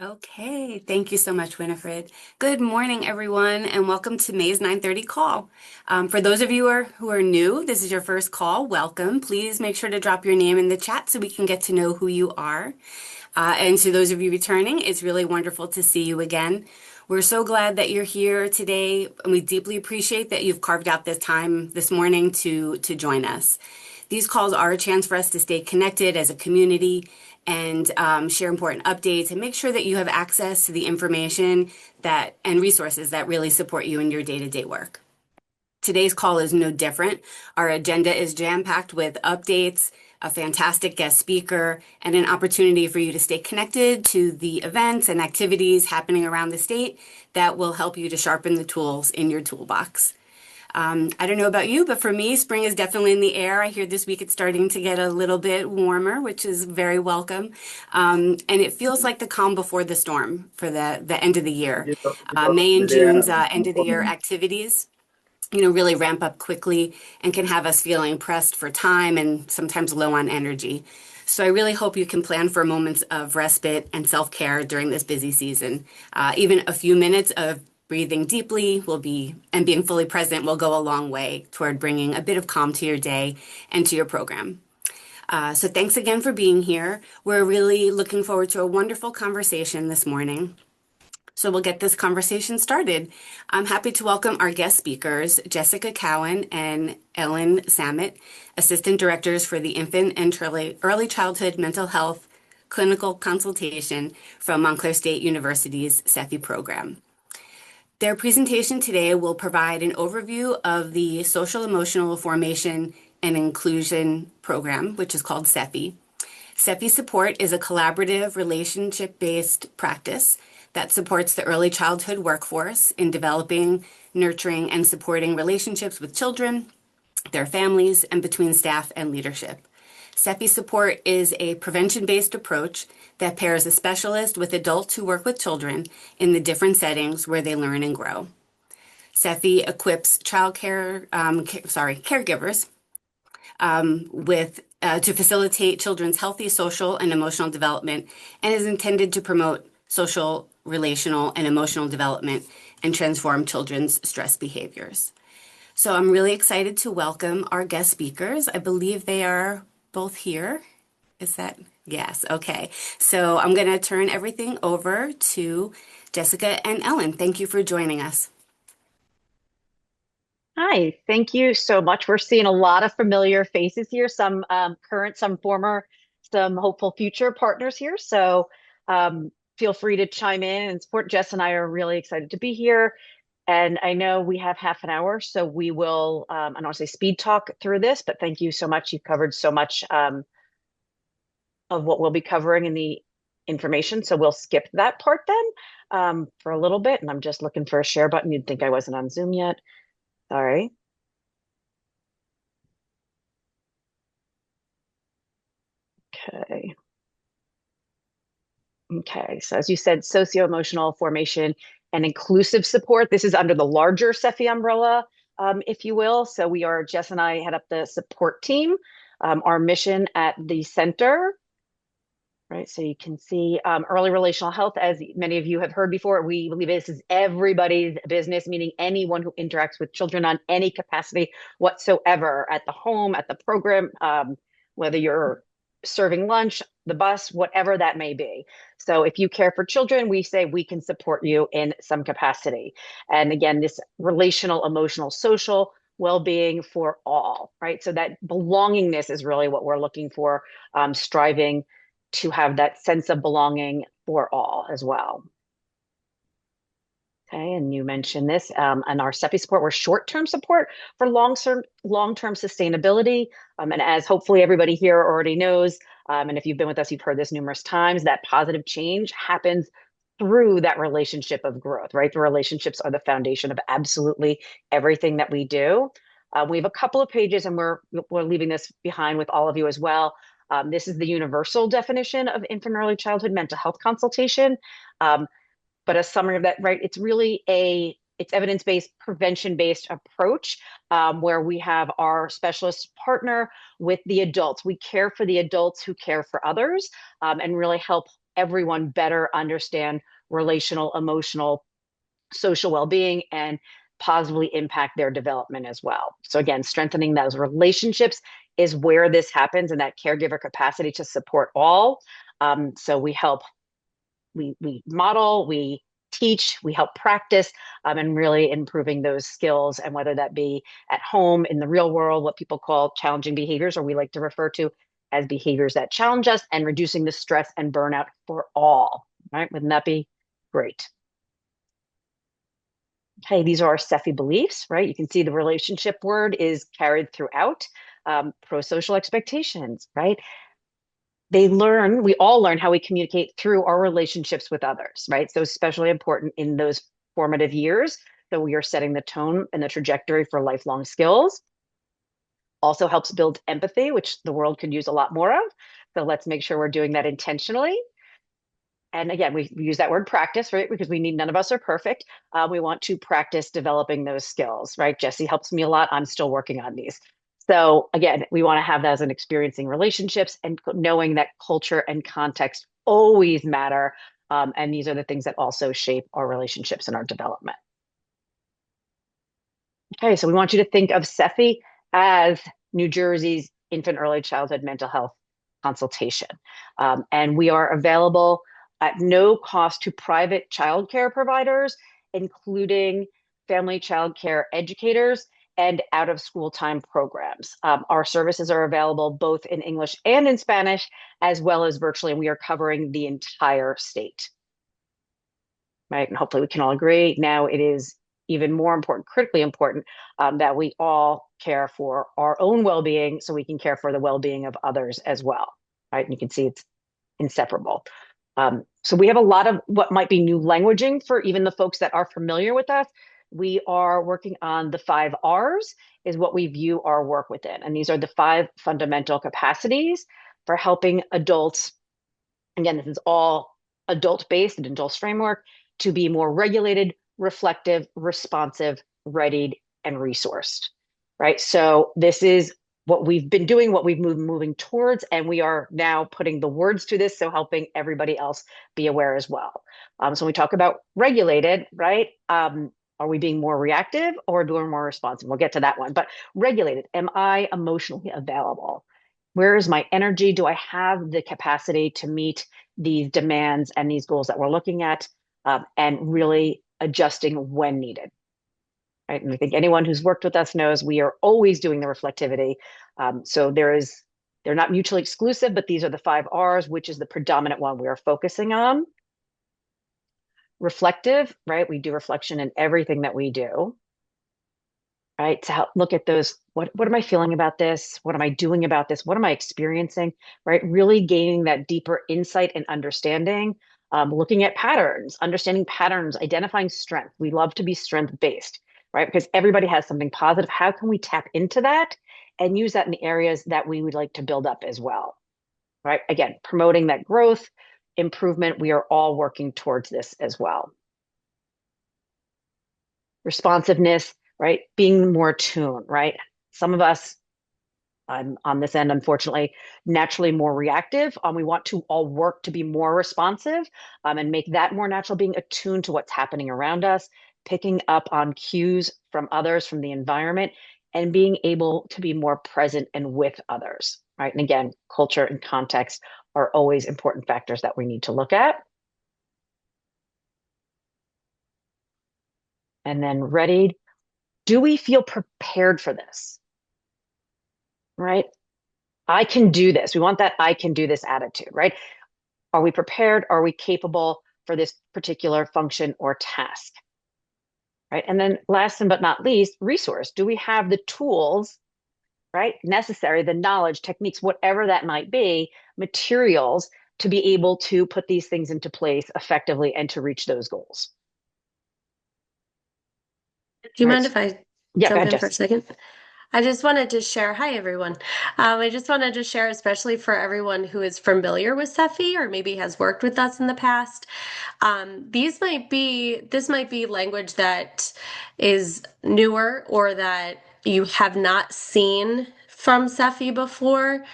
Okay, thank you so much, Winifred. Good morning, everyone, and welcome to May's 9:30 call. For those of you who are new, this is your first call. Welcome. Please make sure to drop your name in the chat so we can get to know who you are. And to those of you returning, it's really wonderful to see you again. We're so glad that you're here today, and we deeply appreciate that you've carved out this time this morning to join us. These calls are a chance for us to stay connected as a community and share important updates and make sure that you have access to the information and resources that really support you in your day-to-day work. Today's call is no different. Our agenda is jam-packed with updates, a fantastic guest speaker, and an opportunity for you to stay connected to the events and activities happening around the state that will help you to sharpen the tools in your toolbox. I don't know about you, but for me, spring is definitely in the air. I hear this week it's starting to get a little bit warmer, which is very welcome. And it feels like the calm before the storm for the end of the year. May and June's end of the year activities, really ramp up quickly and can have us feeling pressed for time and sometimes low on energy. So I really hope you can plan for moments of respite and self-care during this busy season. Even a few minutes of breathing deeply and being fully present will go a long way toward bringing a bit of calm to your day and to your program. So thanks again for being here. We're really looking forward to a wonderful conversation this morning. So we'll get this conversation started. I'm happy to welcome our guest speakers, Jessica Cowan and Ellen Samitt, Assistant Directors for the Infant and Early Childhood Mental Health Clinical Consultation from Montclair State University's SEFI program. Their presentation today will provide an overview of the Social-Emotional Formation and Inclusion program, which is called SEFI. SEFI support is a collaborative, relationship-based practice that supports the early childhood workforce in developing, nurturing, and supporting relationships with children, their families, and between staff and leadership. SEFI support is a prevention-based approach that pairs a specialist with adults who work with children in the different settings where they learn and grow. SEFI equips caregivers to facilitate children's healthy social and emotional development and is intended to promote social, relational, and emotional development and transform children's stress behaviors. So I'm really excited to welcome our guest speakers. I believe they are both here. Is that? Yes. Okay. So I'm going to turn everything over to Jessica and Ellen. Thank you for joining us. Hi, thank you so much. We're seeing a lot of familiar faces here, some current, some former, some hopeful future partners here. So feel free to chime in and support. Jess and I are really excited to be here. And I know we have half an hour, so we will, I don't want to say speed talk through this, but thank you so much. You've covered so much of what we'll be covering in the information. So we'll skip that part then for a little bit. And I'm just looking for a share button. You'd think I wasn't on Zoom yet. Sorry. Okay. Okay. So as you said, socio-emotional formation and inclusive support. This is under the larger SEFI umbrella, if you will. So Jess and I head up the support team. Our mission at the center, right? So you can see early relational health, as many of you have heard before, we believe this is everybody's business, meaning anyone who interacts with children on any capacity whatsoever at the home, at the program, whether you're serving lunch, the bus, whatever that may be. So if you care for children, we say we can support you in some capacity. And again, this relational, emotional, social well-being for all, right? So that belongingness is really what we're looking for, striving to have that sense of belonging for all as well. Okay, and you mentioned this, and our SEFI support, we're short-term support for long-term sustainability. And as hopefully everybody here already knows, and if you've been with us, you've heard this numerous times, that positive change happens through that relationship of growth, right? The relationships are the foundation of absolutely everything that we do. We have a couple of pages, and we're leaving this behind with all of you as well. This is the universal definition of infant early childhood mental health consultation. But a summary of that, right? It's really it's evidence-based, prevention-based approach where we have our specialists partner with the adults. We care for the adults who care for others and really help everyone better understand relational, emotional, social well-being and positively impact their development as well. So again, strengthening those relationships is where this happens, and that caregiver capacity to support all. So we help, we model, we teach, we help practice, and really improving those skills. And whether that be at home, in the real world, what people call challenging behaviors, or we like to refer to as behaviors that challenge us, and reducing the stress and burnout for all, right? Wouldn't that be great? Okay, these are our SEFI beliefs, right? You can see the relationship word is carried throughout. Pro-social expectations, right? We all learn how we communicate through our relationships with others, right? So especially important in those formative years. So we are setting the tone and the trajectory for lifelong skills. Also helps build empathy, which the world could use a lot more of. So let's make sure we're doing that intentionally. And again, we use that word practice, right? Because none of us are perfect. We want to practice developing those skills, right? Jesse helps me a lot. I'm still working on these. So again, we want to have that as an experiencing relationships and knowing that culture and context always matter. And these are the things that also shape our relationships and our development. Okay, so we want you to think of SEFI as New Jersey's infant early childhood mental health consultation. And we are available at no cost to private childcare providers, including family childcare educators and out of school time programs. Our services are available both in English and in Spanish, as well as virtually, and we are covering the entire state. Right? And hopefully we can all agree now it is even more important, critically important, that we all care for our own well-being so we can care for the well-being of others as well, right? And you can see it's inseparable. So we have a lot of what might be new languaging for even the folks that are familiar with us. We are working on the 5 R's is what we view our work within. And these are the 5 fundamental capacities for helping adults. Again, this is all adult-based and adult framework to be more regulated, reflective, responsive, readied, and resourced, right? So this is what we've been doing, what we've moving towards, and we are now putting the words to this, so helping everybody else be aware as well. So when we talk about regulated, right? Are we being more reactive or doing more responsive? We'll get to that one, but regulated, am I emotionally available? Where is my energy? Do I have the capacity to meet these demands and these goals that we're looking at, and really adjusting when needed? Right. And I think anyone who's worked with us knows we are always doing the reflectivity. So they're not mutually exclusive, but these are the 5 R's, which is the predominant one we are focusing on. Reflective, right? We do reflection in everything that we do. Right, to help look at those, what am I feeling about this? What am I doing about this? What am I experiencing? Right, really gaining that deeper insight and understanding, looking at patterns, understanding patterns, identifying strength. We love to be strength based, right? Because everybody has something positive. How can we tap into that and use that in the areas that we would like to build up as well? Right, again, promoting that growth, improvement. We are all working towards this as well. Responsiveness, right? Being more attuned, right? Some of us, I'm on this end, unfortunately, naturally more reactive. We want to all work to be more responsive, and make that more natural, being attuned to what's happening around us, picking up on cues from others, from the environment, and being able to be more present and with others, right? And again, culture and context are always important factors that we need to look at. And then ready. Do we feel prepared for this? Right? I can do this. We want that I can do this attitude, right? Are we prepared? Are we capable for this particular function or task? Right? And then last but not least, resource. Do we have the tools, right, necessary, the knowledge, techniques, whatever that might be, materials to be able to put these things into place effectively and to reach those goals? Do you All mind right. if I Yeah, go jump ahead, in for a Jess. second? I just wanted to share, hi everyone. I just wanted to share, especially for everyone who is familiar with SEFI or maybe has worked with us in the past. This might be language that is newer or that you have not seen from SEFI before,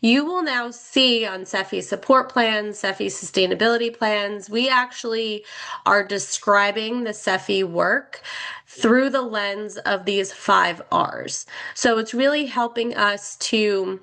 you will now see on SEFI support plans, SEFI sustainability plans, we actually are describing the SEFI work through the lens of these 5 Rs. So it's really helping us to,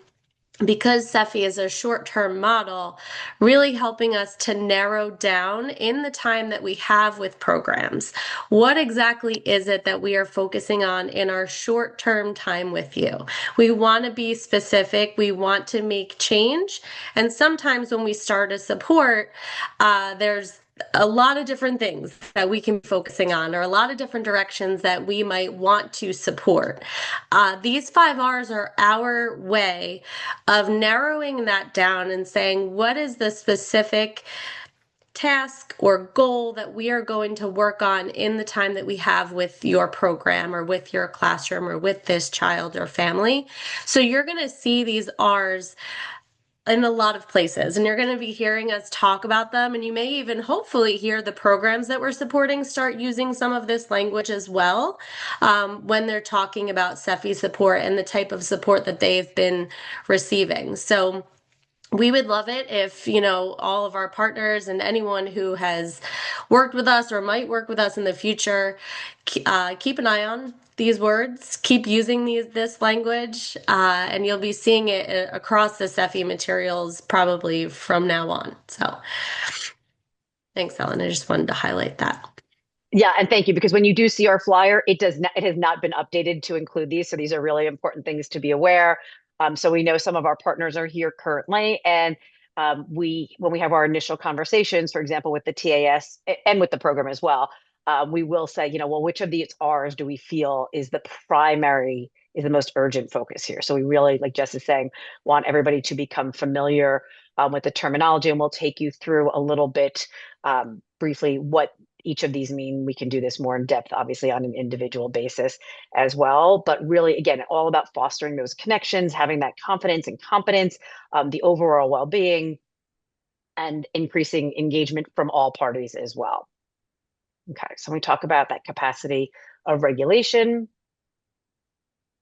because SEFI is a short-term model, really helping us to narrow down in the time that we have with programs. What exactly is it that we are focusing on in our short-term time with you? We want to be specific. We want to make change. And sometimes when we start a support, there's a lot of different things that we can be focusing on, or a lot of different directions that we might want to support. These 5 Rs are our way of narrowing that down and saying, what is the specific task or goal that we are going to work on in the time that we have with your program or with your classroom or with this child or family. So you're going to see these Rs in a lot of places, and you're going to be hearing us talk about them, and you may even hopefully hear the programs that we're supporting start using some of this language as well when they're talking about SEFI support and the type of support that they've been receiving. So we would love it if, all of our partners and anyone who has worked with us or might work with us in the future, keep an eye on these words, keep using this language, and you'll be seeing it across the SEFI materials probably from now on. So thanks, Ellen. I just wanted to highlight that. Yeah, and thank you, because when you do see our flyer, it has not been updated to include these. So these are really important things to be aware. So we know some of our partners are here currently, and when we have our initial conversations, for example, with the TAS and with the program as well, we will say, well, which of these R's do we feel is the most urgent focus here? So we really, like Jess is saying, want everybody to become familiar with the terminology, and we'll take you through a little bit briefly what each of these mean. We can do this more in depth, obviously, on an individual basis as well. But really, again, all about fostering those connections, having that confidence and competence, the overall well-being, and increasing engagement from all parties as well. Okay, so we talk about that capacity of regulation,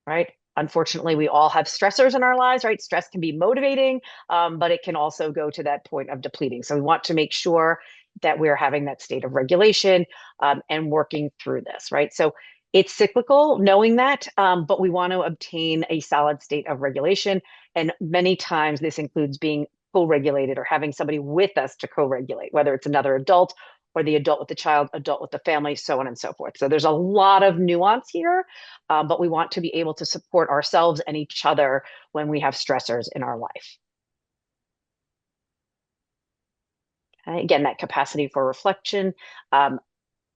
right? Unfortunately, we all have stressors in our lives, right? Stress can be motivating, but it can also go to that point of depleting. So we want to make sure that we're having that state of regulation and working through this, right? So it's cyclical, knowing that, but we want to obtain a solid state of regulation. And many times this includes being co-regulated or having somebody with us to co-regulate, whether it's another adult or the adult with the child, adult with the family, so on and so forth. So there's a lot of nuance here, but we want to be able to support ourselves and each other when we have stressors in our life. Okay, again, that capacity for reflection.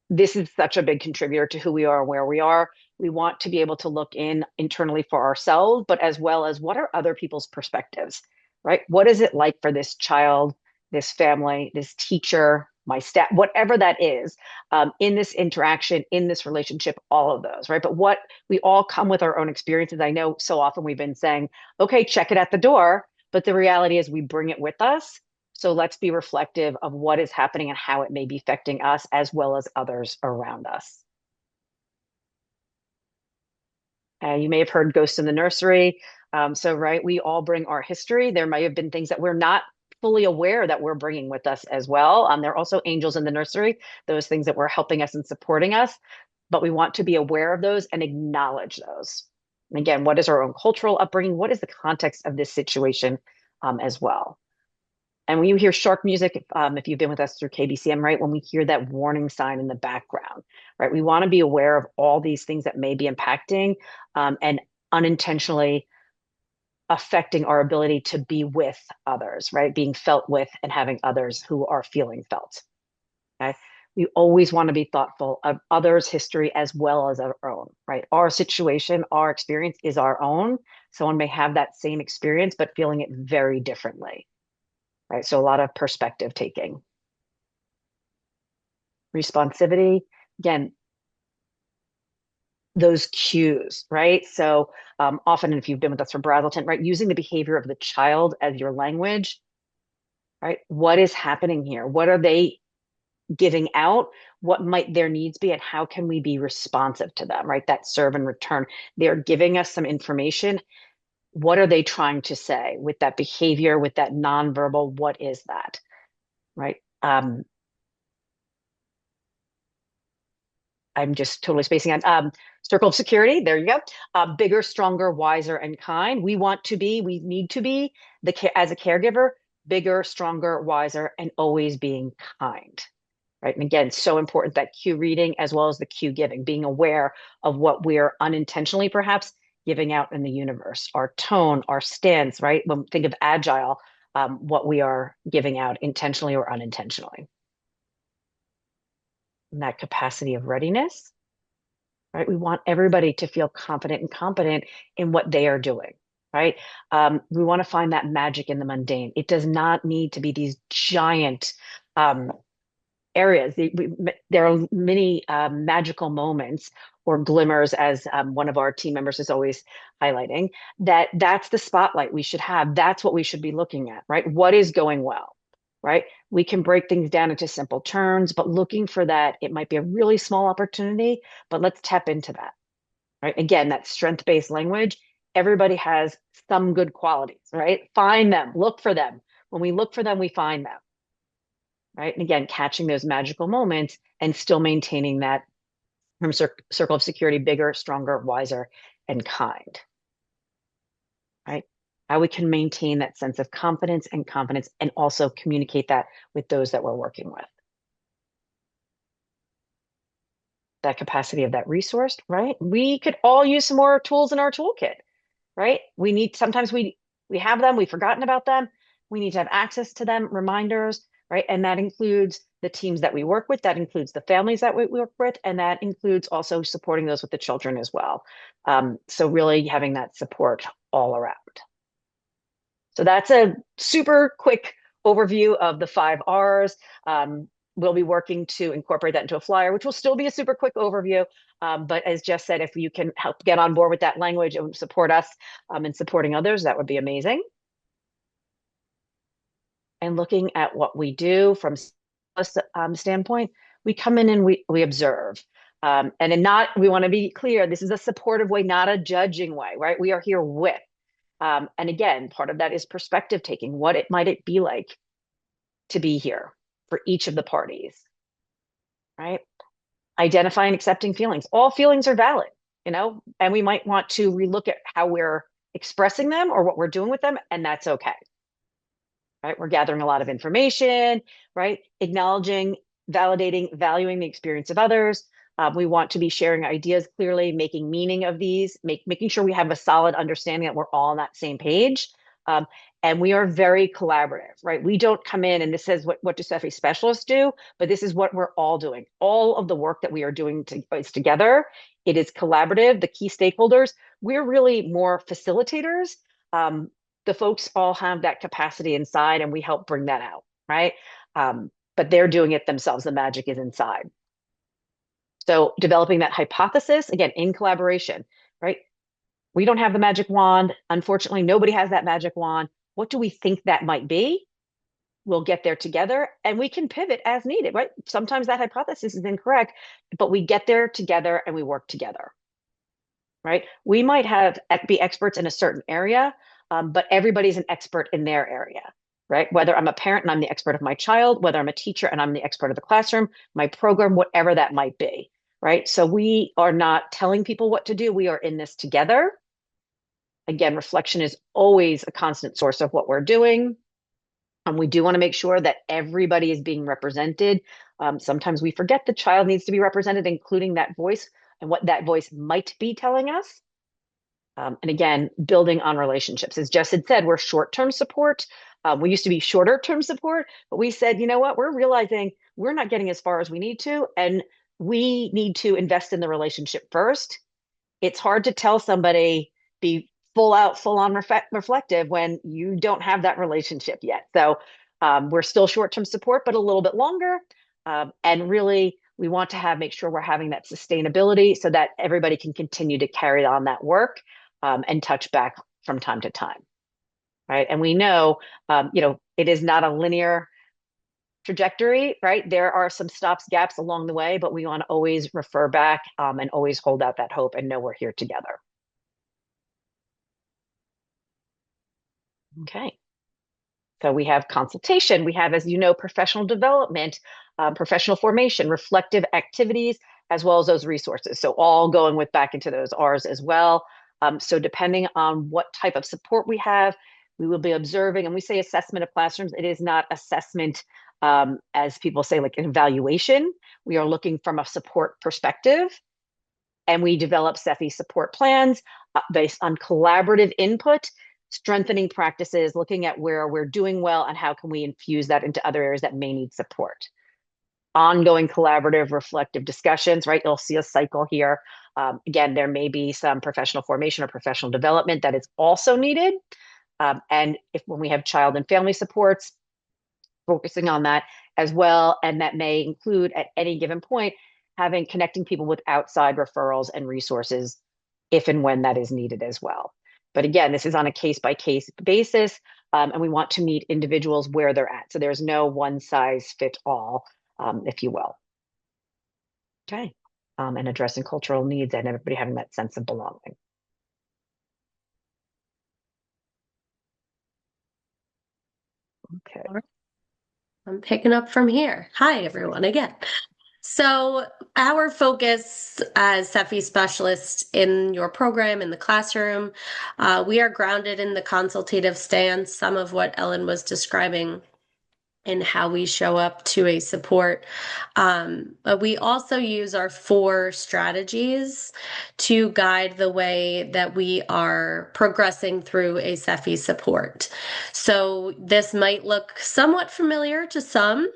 This is such a big contributor to who we are and where we are. We want to be able to look internally for ourselves, but as well as what are other people's perspectives, right? What is it like for this child, this family, this teacher, my staff, whatever that is, in this interaction, in this relationship, all of those, right? But what we all come with our own experiences. I know so often we've been saying, okay, check it at the door, but the reality is we bring it with us. So let's be reflective of what is happening and how it may be affecting us as well as others around us. You may have heard ghosts in the nursery. Right, we all bring our history. There may have been things that we're not fully aware that we're bringing with us as well. There are also angels in the nursery, those things that were helping us and supporting us, but we want to be aware of those and acknowledge those. And again, what is our own cultural upbringing? What is the context of this situation as well? And when you hear shark music, if you've been with us through KBCM, right, when we hear that warning sign in the background, right, we want to be aware of all these things that may be impacting and unintentionally affecting our ability to be with others, right, being felt with and having others who are feeling felt. Okay, we always want to be thoughtful of others' history as well as our own, right? Our situation, our experience is our own. Someone may have that same experience, but feeling it very differently. Right, so a lot of perspective taking. Responsivity, again, those cues, right? So often, if you've been with us for Brazelton, right, using the behavior of the child as your language, right? What is happening here? What are they giving out? What might their needs be, and how can we be responsive to them, right? That serve and return. They're giving us some information. What are they trying to say with that behavior, with that nonverbal? What is that, right? I'm just totally spacing on circle of security. There you go. Bigger, stronger, wiser, and kind. We need to be as a caregiver, bigger, stronger, wiser, and always being kind. Right. And again, so important that cue reading as well as the cue giving, being aware of what we're unintentionally perhaps giving out in the universe, our tone, our stance, right? When we think of agile, what we are giving out intentionally or unintentionally. And that capacity of readiness, right? We want everybody to feel confident and competent in what they are doing, right? We want to find that magic in the mundane. It does not need to be these giant areas. There are many magical moments or glimmers, as one of our team members is always highlighting, that's the spotlight we should have. That's what we should be looking at, right? What is going well, right? We can break things down into simple terms, but looking for that, it might be a really small opportunity, but let's tap into that, right? Again, that strength-based language, everybody has some good qualities, right? Find them, look for them. When we look for them, we find them. Right. And again, catching those magical moments and still maintaining that from circle of security, bigger, stronger, wiser, and kind. Right. How we can maintain that sense of confidence and also communicate that with those that we're working with. That capacity of that resource, right? We could all use some more tools in our toolkit, right? Sometimes we have them, we've forgotten about them. We need to have access to them, reminders, right? And that includes the teams that we work with, that includes the families that we work with, and that includes also supporting those with the children as well. So really having that support all around. So that's a super quick overview of the 5 R's. We'll be working to incorporate that into a flyer, which will still be a super quick overview. But as Jess said, if you can help get on board with that language and support us in supporting others, that would be amazing. And looking at what we do from a standpoint, we come in and we observe. We want to be clear, this is a supportive way, not a judging way, right? We are here with. And again, part of that is perspective taking. What might it be like to be here for each of the parties, right? Identifying, accepting feelings. All feelings are valid, and we might want to relook at how we're expressing them or what we're doing with them, and that's okay. Right? We're gathering a lot of information, right? Acknowledging, validating, valuing the experience of others. We want to be sharing ideas clearly, making meaning of these, making sure we have a solid understanding that we're all on that same page. And we are very collaborative, right? We don't come in and this says what do SEFI specialists do, but this is what we're all doing. All of the work that we are doing is together. It is collaborative. The key stakeholders, we're really more facilitators. The folks all have that capacity inside and we help bring that out, right? But they're doing it themselves. The magic is inside. So developing that hypothesis, again, in collaboration, right? We don't have the magic wand. Unfortunately, nobody has that magic wand. What do we think that might be? We'll get there together and we can pivot as needed, right? Sometimes that hypothesis is incorrect, but we get there together and we work together, right? We might be experts in a certain area, but everybody's an expert in their area, right? Whether I'm a parent and I'm the expert of my child, whether I'm a teacher and I'm the expert of the classroom, my program, whatever that might be, right? So we are not telling people what to do. We are in this together. Again, reflection is always a constant source of what we're doing. And we do want to make sure that everybody is being represented. Sometimes we forget the child needs to be represented, including that voice and what that voice might be telling us. And again, building on relationships. As Jess had said, we're short-term support. We used to be shorter-term support, but we said, you know what, we're realizing we're not getting as far as we need to, and we need to invest in the relationship first. It's hard to tell somebody, be full on reflective when you don't have that relationship yet. So we're still short-term support, but a little bit longer. And really, we want to make sure we're having that sustainability so that everybody can continue to carry on that work and touch back from time to time, right? And we know, it is not a linear trajectory, right? There are some stops, gaps along the way, but we want to always refer back and always hold out that hope and know we're here together. Okay. So we have consultation, we have, as you know, professional development, professional formation, reflective activities, as well as those resources. So all going with back into those R's as well. So depending on what type of support we have, we will be observing, and we say assessment of classrooms. It is not assessment, as people say, like an evaluation. We are looking from a support perspective, and we develop SEFI support plans based on collaborative input, strengthening practices, looking at where we're doing well and how can we infuse that into other areas that may need support. Ongoing collaborative reflective discussions, right? You'll see a cycle here. Again, there may be some professional formation or professional development that is also needed. And when we have child and family supports, focusing on that as well. And that may include at any given point, connecting people with outside referrals and resources if and when that is needed as well. But again, this is on a case by case basis, and we want to meet individuals where they're at. So there's no one size fit all, if you will. Okay. And addressing cultural needs and everybody having that sense of belonging. Okay. I'm picking up from here. Hi, everyone, again. So, our focus as SEFI specialists in your program, in the classroom, we are grounded in the consultative stance, some of what Ellen was describing in how we show up to a support. But we also use our 4 strategies to guide the way that we are progressing through a SEFI support. So this might look somewhat familiar to some.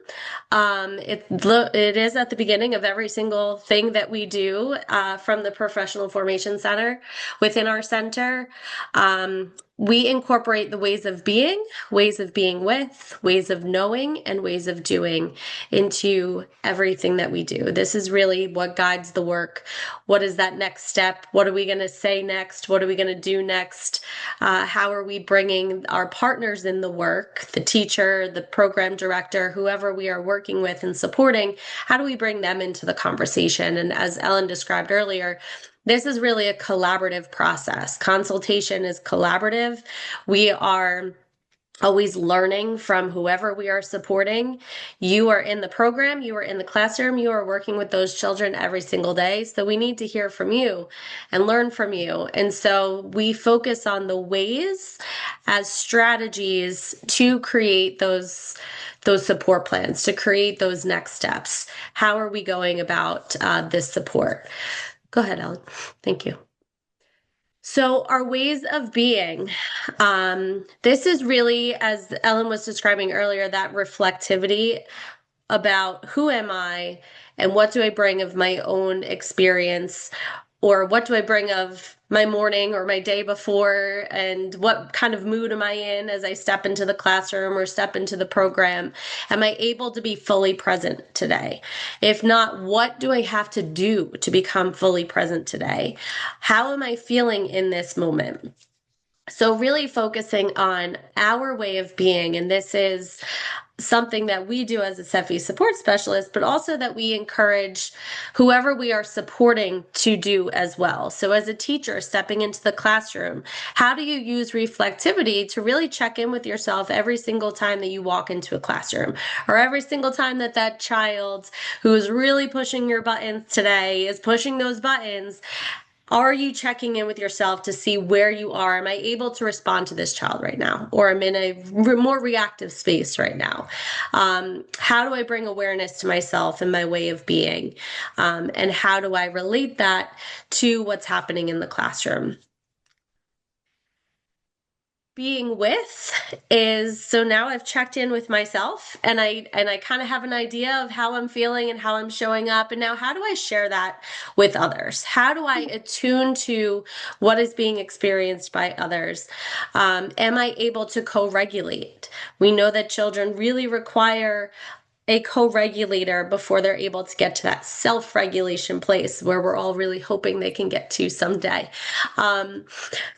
It is at the beginning of every single thing that we do from the Professional Formation Center within our center. We incorporate the ways of being with, ways of knowing, and ways of doing into everything that we do. This is really what guides the work. What is that next step? What are we going to say next? What are we going to do next? How are we bringing our partners in the work, the teacher, the program director, whoever we are working with and supporting, how do we bring them into the conversation? And as Ellen described earlier, this is really a collaborative process. Consultation is collaborative. We are always learning from whoever we are supporting. You are in the program, you are in the classroom, you are working with those children every single day. So we need to hear from you and learn from you. And so we focus on the ways as strategies to create those support plans, to create those next steps. How are we going about this support? Go ahead, Ellen. Thank you. So our ways of being, this is really, as Ellen was describing earlier, that reflectivity about who am I and what do I bring of my own experience, or what do I bring of my morning or my day before, and what kind of mood am I in as I step into the classroom or step into the program? Am I able to be fully present today? If not, what do I have to do to become fully present today? How am I feeling in this moment? So really focusing on our way of being, and this is something that we do as a SEFI support specialist, but also that we encourage whoever we are supporting to do as well. So as a teacher stepping into the classroom, how do you use reflectivity to really check in with yourself every single time that you walk into a classroom, or every single time that that child who is really pushing your buttons today is pushing those buttons? Are you checking in with yourself to see where you are? Am I able to respond to this child right now? Or I'm in a more reactive space right now. How do I bring awareness to myself and my way of being? And how do I relate that to what's happening in the classroom? Being with is, so now I've checked in with myself, and I kind of have an idea of how I'm feeling and how I'm showing up, and now how do I share that with others? How do I attune to what is being experienced by others? Am I able to co-regulate? We know that children really require a co-regulator before they're able to get to that self-regulation place where we're all really hoping they can get to someday.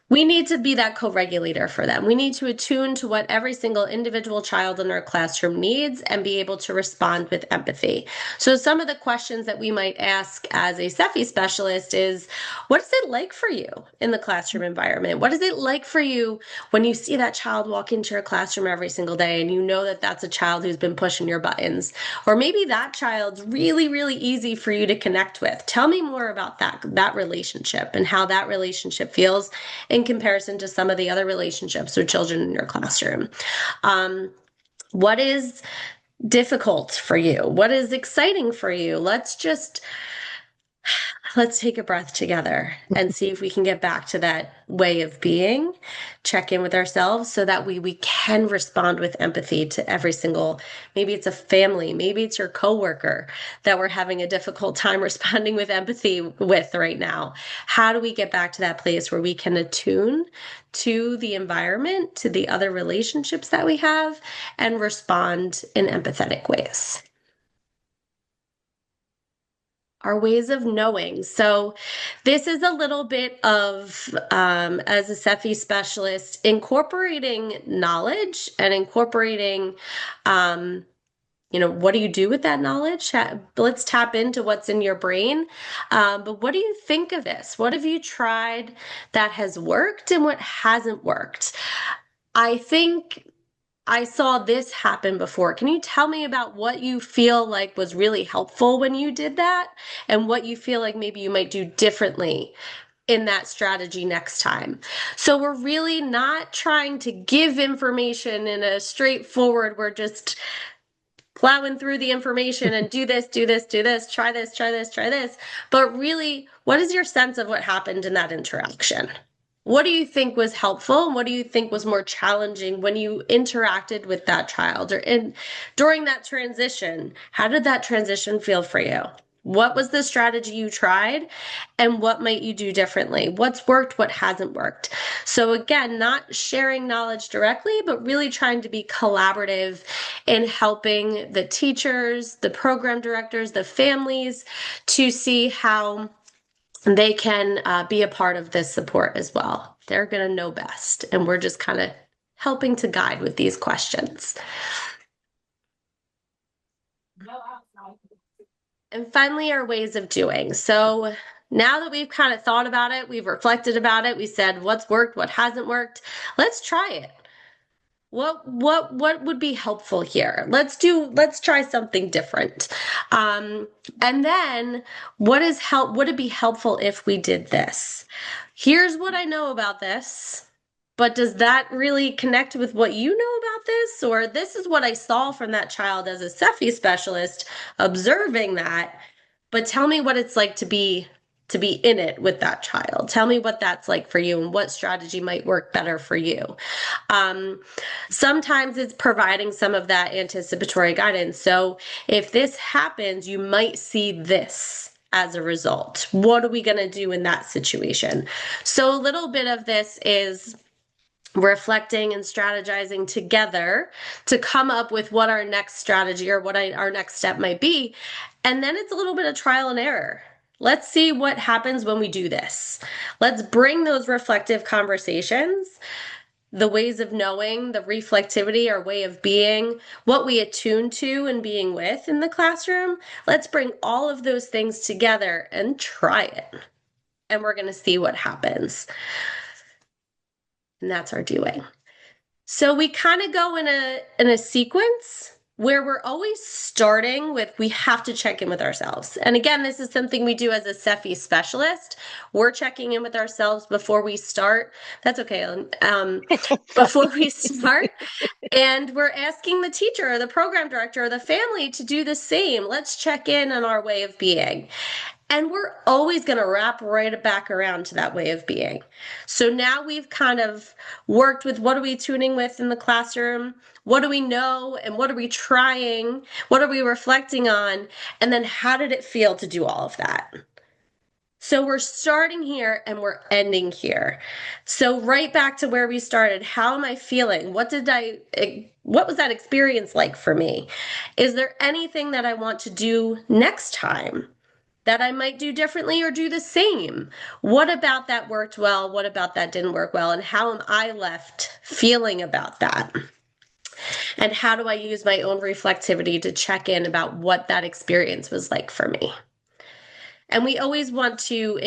We need to be that co-regulator for them. We need to attune to what every single individual child in our classroom needs and be able to respond with empathy. So some of the questions that we might ask as a SEFI specialist is, what is it like for you in the classroom environment? What is it like for you when you see that child walk into your classroom every single day and you know that that's a child who's been pushing your buttons? Or maybe that child's really, really easy for you to connect with. Tell me more about that relationship and how that relationship feels in comparison to some of the other relationships with children in your classroom. What is difficult for you? What is exciting for you? Let's take a breath together and see if we can get back to that way of being, check in with ourselves so that we can respond with empathy to every single, maybe it's a family, maybe it's your coworker that we're having a difficult time responding with empathy with right now. How do we get back to that place where we can attune to the environment, to the other relationships that we have, and respond in empathetic ways? Our ways of knowing. So this is a little bit of, as a SEFI specialist, incorporating knowledge and incorporating, what do you do with that knowledge? Let's tap into what's in your brain. But what do you think of this? What have you tried that has worked and what hasn't worked? I think I saw this happen before. Can you tell me about what you feel like was really helpful when you did that and what you feel like maybe you might do differently in that strategy next time? So we're really not trying to give information in a straightforward, we're just plowing through the information and do this, do this, do this, try this, try this, try this. But really, what is your sense of what happened in that interaction? What do you think was helpful and what do you think was more challenging when you interacted with that child or during that transition? How did that transition feel for you? What was the strategy you tried and what might you do differently? What's worked, what hasn't worked? So again, not sharing knowledge directly, but really trying to be collaborative in helping the teachers, the program directors, the families to see how they can be a part of this support as well. They're going to know best, and we're just kind of helping to guide with these questions. And finally, our ways of doing. So now that we've kind of thought about it, we've reflected about it, we said what's worked, what hasn't worked, let's try it. What would be helpful here? Let's try something different. And then would it be helpful if we did this? Here's what I know about this, but does that really connect with what you know about this? Or this is what I saw from that child as a SEFI specialist observing that, but tell me what it's like to be in it with that child. Tell me what that's like for you and what strategy might work better for you. Sometimes it's providing some of that anticipatory guidance. So if this happens, you might see this as a result. What are we going to do in that situation? So a little bit of this is reflecting and strategizing together to come up with what our next strategy or what our next step might be. And then it's a little bit of trial and error. Let's see what happens when we do this. Let's bring those reflective conversations, the ways of knowing, the reflectivity, our way of being, what we attune to and being with in the classroom. Let's bring all of those things together and try it. And we're going to see what happens. And that's our doing. So we kind of go in a sequence where we're always starting with, we have to check in with ourselves. And again, this is something we do as a SEFI specialist. We're checking in with ourselves before we start. That's okay, Ellen. Before we start. And we're asking the teacher or the program director or the family to do the same. Let's check in on our way of being. And we're always going to wrap right back around to that way of being. So now we've kind of worked with what are we tuning with in the classroom? What do we know? And what are we trying? What are we reflecting on? And then how did it feel to do all of that? So we're starting here and we're ending here. So right back to where we started. How am I feeling? What was that experience like for me? Is there anything that I want to do next time that I might do differently or do the same? What about that worked well? What about that didn't work well? And how am I left feeling about that? And how do I use my own reflectivity to check in about what that experience was like for me? And we always want to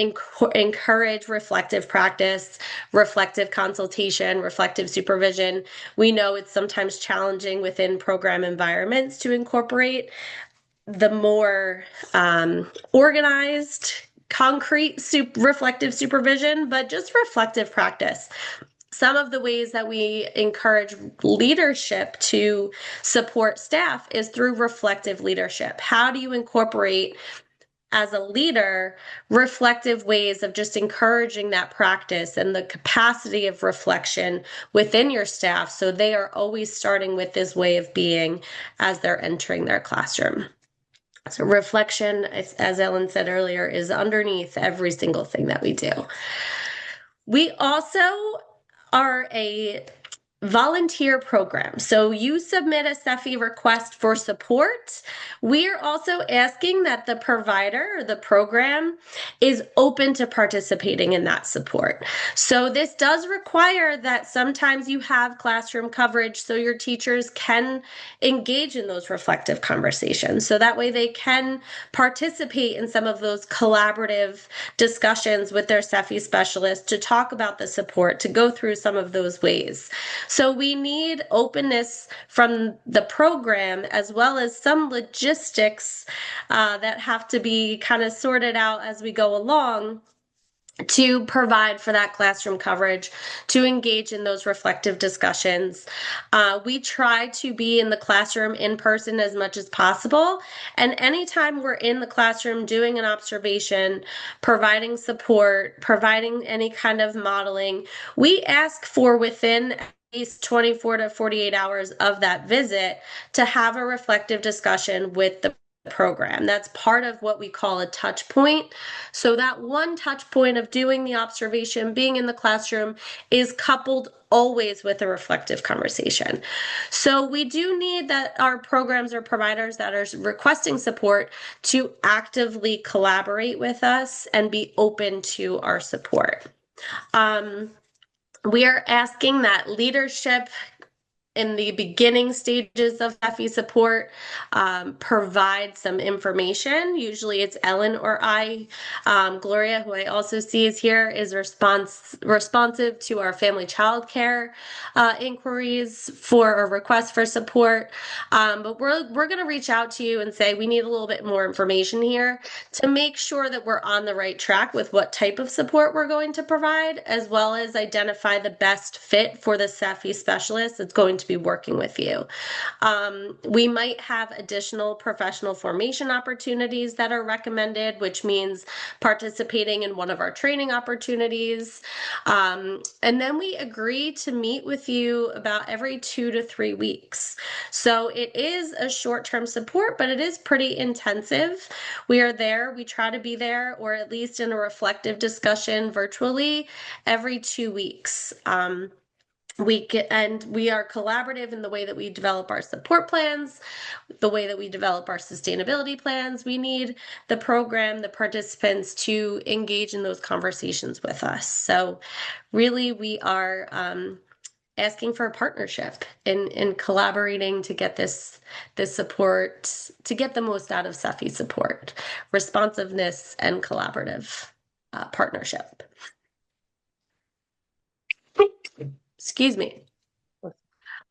encourage reflective practice, reflective consultation, reflective supervision. We know it's sometimes challenging within program environments to incorporate the more organized, concrete reflective supervision, but just reflective practice. Some of the ways that we encourage leadership to support staff is through reflective leadership. How do you incorporate, as a leader, reflective ways of just encouraging that practice and the capacity of reflection within your staff so they are always starting with this way of being as they're entering their classroom? So reflection, as Ellen said earlier, is underneath every single thing that we do. We also are a volunteer program. So you submit a SEFI request for support. We are also asking that the provider or the program is open to participating in that support. So this does require that sometimes you have classroom coverage so your teachers can engage in those reflective conversations. So that way they can participate in some of those collaborative discussions with their SEFI specialists to talk about the support, to go through some of those ways. So we need openness from the program as well as some logistics that have to be kind of sorted out as we go along to provide for that classroom coverage, to engage in those reflective discussions. We try to be in the classroom in person as much as possible. And anytime we're in the classroom doing an observation, providing support, providing any kind of modeling, we ask for within at least 24 to 48 hours of that visit to have a reflective discussion with the program. That's part of what we call a touch point. So that one touch point of doing the observation, being in the classroom, is coupled always with a reflective conversation. So we do need that our programs or providers that are requesting support to actively collaborate with us and be open to our support. We are asking that leadership in the beginning stages of SEFI support, provide some information. Usually it's Ellen or I. Gloria, who I also see is here, is responsive to our family child care inquiries for a request for support. But we're going to reach out to you and say we need a little bit more information here to make sure that we're on the right track with what type of support we're going to provide, as well as identify the best fit for the SEFI specialist that's going to be working with you. We might have additional professional formation opportunities that are recommended, which means participating in one of our training opportunities. And then we agree to meet with you about every 2 to 3 weeks. So it is a short-term support, but it is pretty intensive. We are there, we try to be there, or at least in a reflective discussion virtually every 2 weeks. We are collaborative in the way that we develop our support plans, the way that we develop our sustainability plans. We need the program, the participants to engage in those conversations with us. So really we are asking for a partnership in collaborating to get this support, to get the most out of SEFI support, responsiveness and collaborative partnership. Excuse me.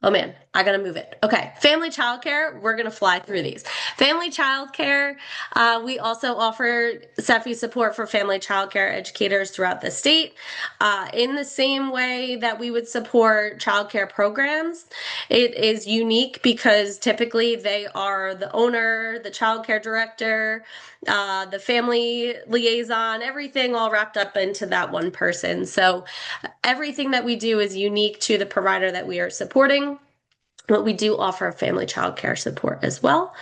Oh man, I gotta move it. Okay, family childcare, we're gonna fly through these. Family childcare, we also offer SEFI support for family childcare educators throughout the state in the same way that we would support childcare programs. It is unique because typically they are the owner, the childcare director, the family liaison, everything all wrapped up into that one person. So everything that we do is unique to the provider that we are supporting, but we do offer family child care support as well.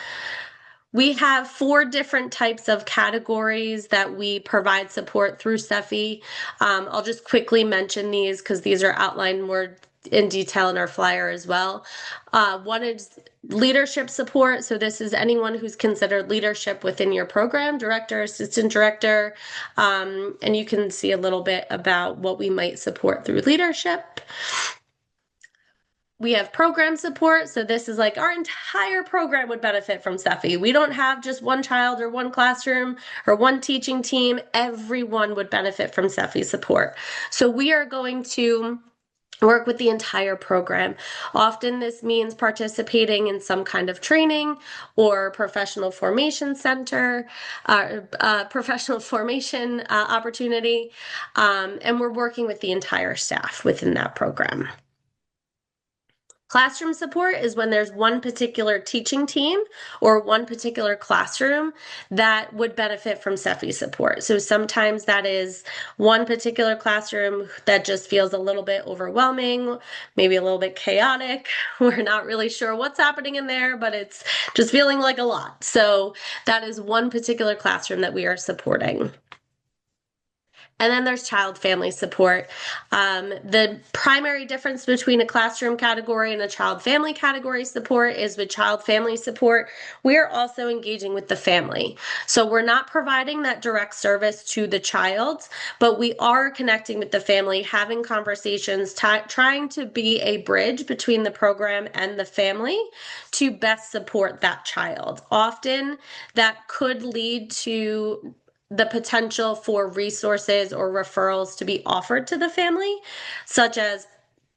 We have 4 different types of categories that we provide support through SEFI. I'll just quickly mention these because these are outlined more in detail in our flyer as well. One is leadership support. So this is anyone who's considered leadership within your program, director, assistant director. And you can see a little bit about what we might support through leadership. We have program support. So this is like our entire program would benefit from SEFI. We don't have just one child or one classroom or one teaching team. Everyone would benefit from SEFI support. So we are going to work with the entire program. Often this means participating in some kind of training or professional formation center, professional formation opportunity, and we're working with the entire staff within that program. Classroom support is when there's one particular teaching team or one particular classroom that would benefit from SEFI support. So sometimes that is one particular classroom that just feels a little bit overwhelming, maybe a little bit chaotic. We're not really sure what's happening in there, but it's just feeling like a lot. So that is one particular classroom that we are supporting. And then there's child family support. The primary difference between a classroom category and a child family category support is with child family support, we are also engaging with the family. So we're not providing that direct service to the child, but we are connecting with the family, having conversations, trying to be a bridge between the program and the family to best support that child. Often that could lead to the potential for resources or referrals to be offered to the family, such as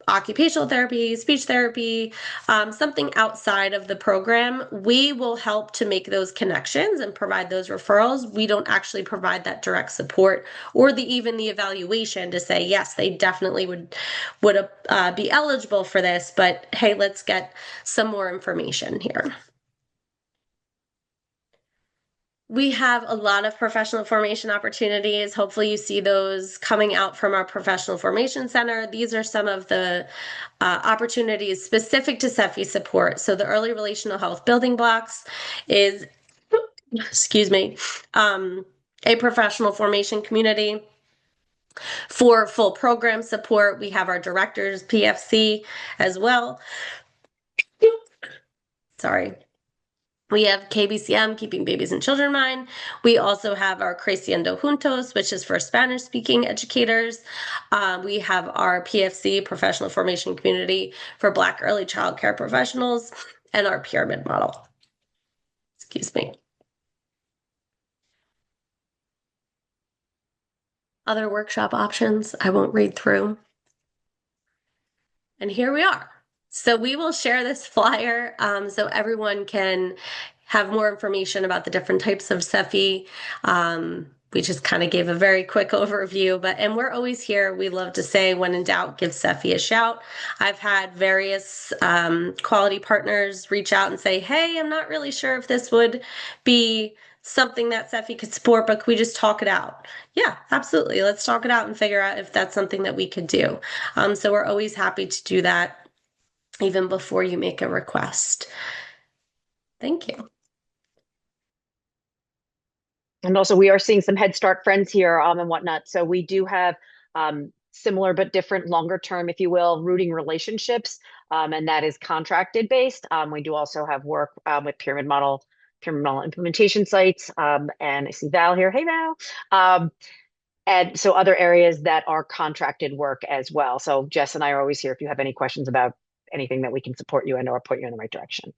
occupational therapy, speech therapy, something outside of the program. We will help to make those connections and provide those referrals. We don't actually provide that direct support or even the evaluation to say, yes, they definitely would be eligible for this, but hey, let's get some more information here. We have a lot of professional formation opportunities. Hopefully you see those coming out from our Professional Formation Center. These are some of the opportunities specific to SEFI support. So the early relational health building blocks is, excuse me, a professional formation community. For full program support, we have our directors, PFC as well. Sorry. We have KBCM, Keeping Babies and Children in Mind. We also have our Creciendo Juntos, which is for Spanish-speaking educators. We have our PFC, Professional Formation Community for Black Early Child Care Professionals, and our pyramid model. Excuse me. Other workshop options I won't read through. And here we are. So we will share this flyer so everyone can have more information about the different types of SEFI. We just kind of gave a very quick overview, and we're always here. We love to say, when in doubt, give SEFI a shout. I've had various quality partners reach out and say, hey, I'm not really sure if this would be something that SEFI could support, but could we just talk it out? Yeah, absolutely. Let's talk it out and figure out if that's something that we could do. So we're always happy to do that even before you make a request. Thank you. And also we are seeing some Head Start friends here and whatnot. So we do have similar but different longer term, if you will, rooting relationships. And that is contracted based. We do also have work with pyramid model implementation sites. And I see Val here. Hey, Val. And so other areas that are contracted work as well. So Jess and I are always here if you have any questions about anything that we can support you in or point you in the right direction.